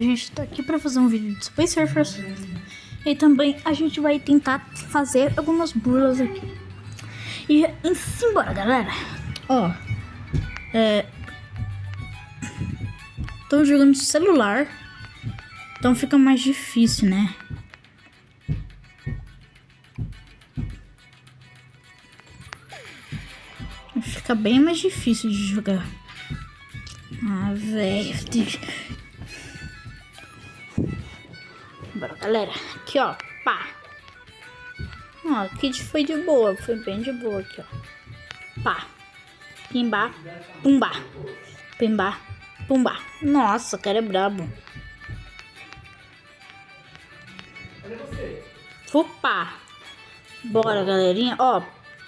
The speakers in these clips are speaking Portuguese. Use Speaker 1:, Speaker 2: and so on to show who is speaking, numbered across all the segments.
Speaker 1: A gente tá aqui pra fazer um vídeo de Space Surfers. E também a gente vai tentar fazer algumas burlas aqui. E simbora, galera. Ó. Tô jogando no celular. Então fica mais difícil, né? Fica bem mais difícil de jogar. Ah, velho. Bora, galera. Aqui, ó. Pá. Ó, aqui foi de boa. Foi bem de boa aqui, ó. Pá. Pimba. Pumba. Pimba. Pumba. Nossa, o cara é brabo. Opa. Bora, galerinha. Ó.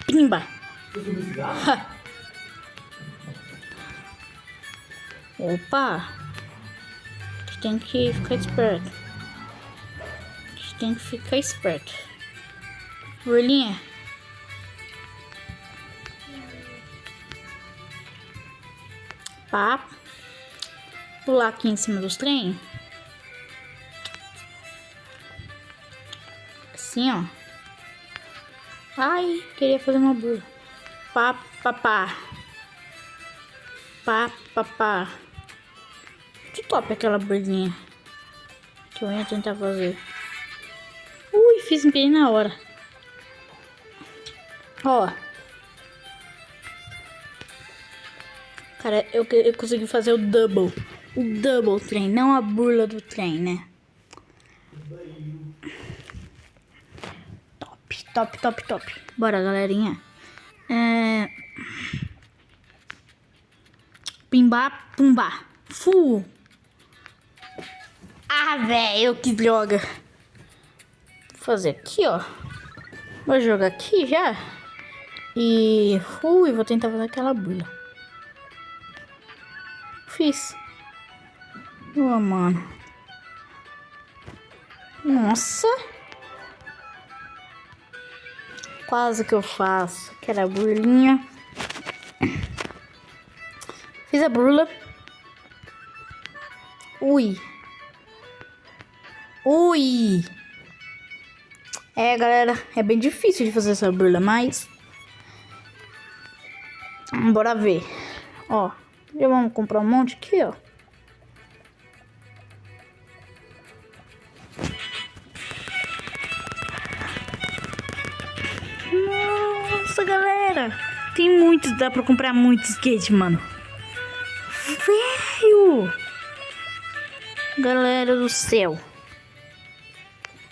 Speaker 1: Pimba. Opa. A gente tem que ficar esperto. A gente tem que ficar esperto. Burlinha. Pá. Pular aqui em cima dos trem. Assim, ó. Ai, queria fazer uma burla. Pá, pá, pá. Pá, pá, pá. Que top aquela burlinha que eu ia tentar fazer. Ui, fiz bem na hora. Ó. Cara, eu consegui fazer o double. O double trem, não a burla do trem, né? Top, top, top, top. Bora, galerinha. Pimba, pumba. Fu. Ah, velho, que droga. Vou fazer aqui, ó. Vou jogar aqui já. E fui, vou tentar fazer aquela burla. Fiz. Oh, mano. Nossa. Quase que eu faço aquela burlinha. Fiz a burla. Ui. Ui. É, galera, é bem difícil de fazer essa burla, mas bora ver. Ó, já vamos comprar um monte aqui, ó. Nossa, galera, tem muitos, dá pra comprar muitos skate, mano. Velho! Galera do céu.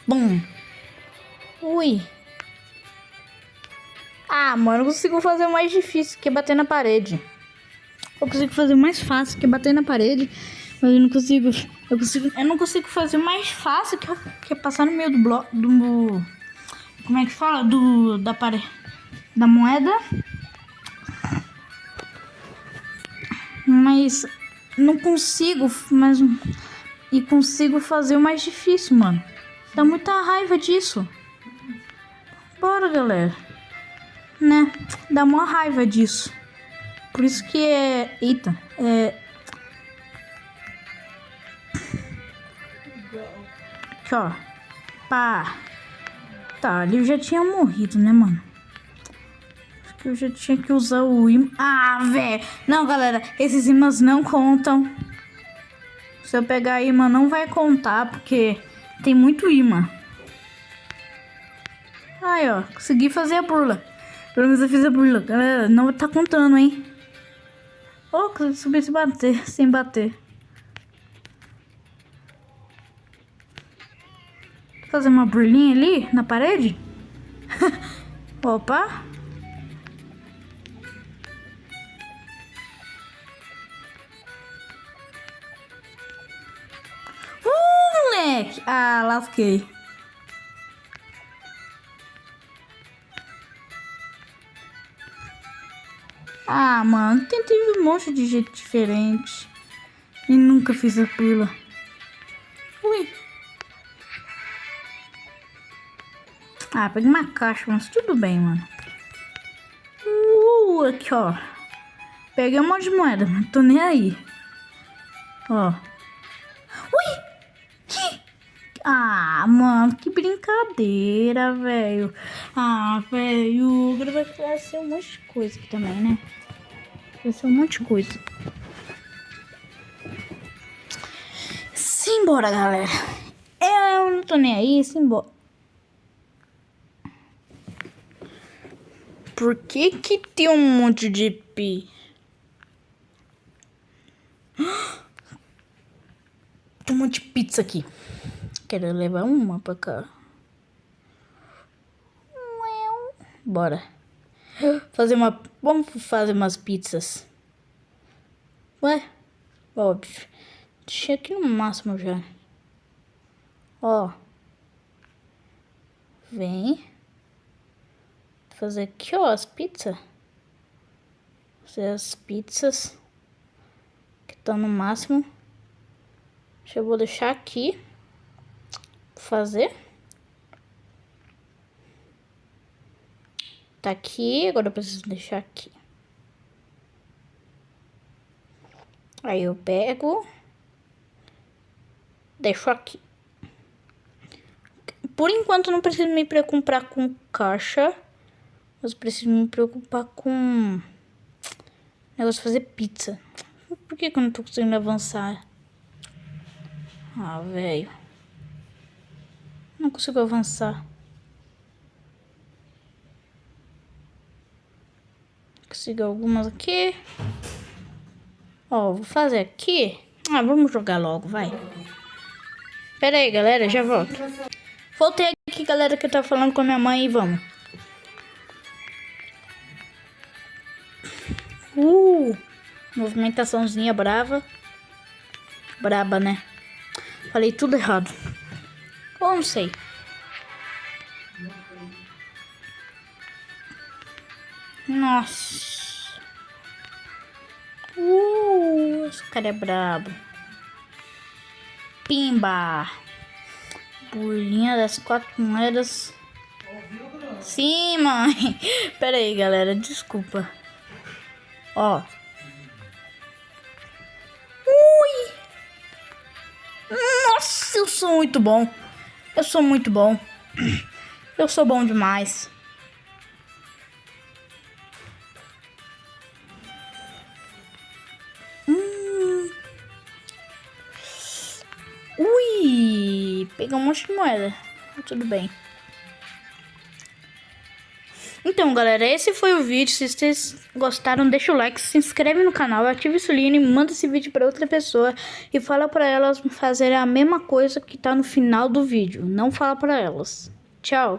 Speaker 1: Bom. Ui. Ah, mano, eu consigo fazer o mais difícil, que é bater na parede. Eu consigo fazer o mais fácil, que é bater na parede. Mas eu não consigo. Eu não consigo fazer o mais fácil, que é passar no meio do bloco. Como é que fala? Da parede. Da moeda. Mas não consigo. E consigo fazer o mais difícil, mano. Dá muita raiva disso. Bora, galera. Né? Dá uma raiva disso. Por isso que é... Eita. Aqui, ó. Pá. Tá, ali eu já tinha morrido, né, mano? Acho que eu já tinha que usar o imã. Ah, velho. Não, galera. Esses imãs não contam. Se eu pegar imã, não vai contar, porque tem muito imã. Aí, ó. Consegui fazer a burla. Pelo menos eu fiz a burla. Galera, não tá contando, hein? Oh, consegui subir sem bater. Fazer uma burlinha ali na parede. Opa. Moleque. Ah, lasquei. Ah, mano, tentei um monte de jeito diferente e nunca fiz a burla. Ui. Ah, peguei uma caixa, mas tudo bem, mano. Aqui, ó. Peguei um monte de moeda, mas tô nem aí. Ó. Ui! Ah, mano, que brincadeira, velho. Ah, velho, agora vai ser um monte de coisa aqui também, né? Vai ser um monte de coisa. Simbora, galera. Eu não tô nem aí, simbora. Por que que tem um monte de pi? Tem um monte de pizza aqui. Quero levar uma pra cá. Bora. Vamos fazer umas pizzas. Ué? Óbvio. Deixei aqui no máximo já. Ó. Vem. Fazer aqui, ó, as pizzas. Fazer as pizzas. Que estão no máximo. Eu vou deixar aqui. Fazer. Tá aqui, agora eu preciso deixar aqui. Aí eu pego. Deixo aqui. Por enquanto não preciso me preocupar com caixa. Mas preciso me preocupar com negócio de fazer pizza. Por que eu não tô conseguindo avançar? Ah, velho. Não consigo avançar. Consigo algumas aqui. Ó, vou fazer aqui. Ah, vamos jogar logo, vai. Pera aí, galera, já volto. Voltei aqui, galera, que eu tava falando com a minha mãe e vamos. Movimentaçãozinha brava. Braba, né? Falei tudo errado. Ou não sei. Nossa. Esse cara é brabo. Pimba. Burlinha das 4 moedas. Sim, mãe. Pera aí, galera. Desculpa. Ó. Ui. Nossa, eu sou muito bom. Eu sou muito bom. Eu sou bom demais. Ui, peguei um monte de moeda. Tudo bem. Então, galera, esse foi o vídeo. Se vocês gostaram, deixa o like, se inscreve no canal, ativa o sininho, manda esse vídeo para outra pessoa e fala para elas fazerem a mesma coisa que tá no final do vídeo. Não fala para elas. Tchau.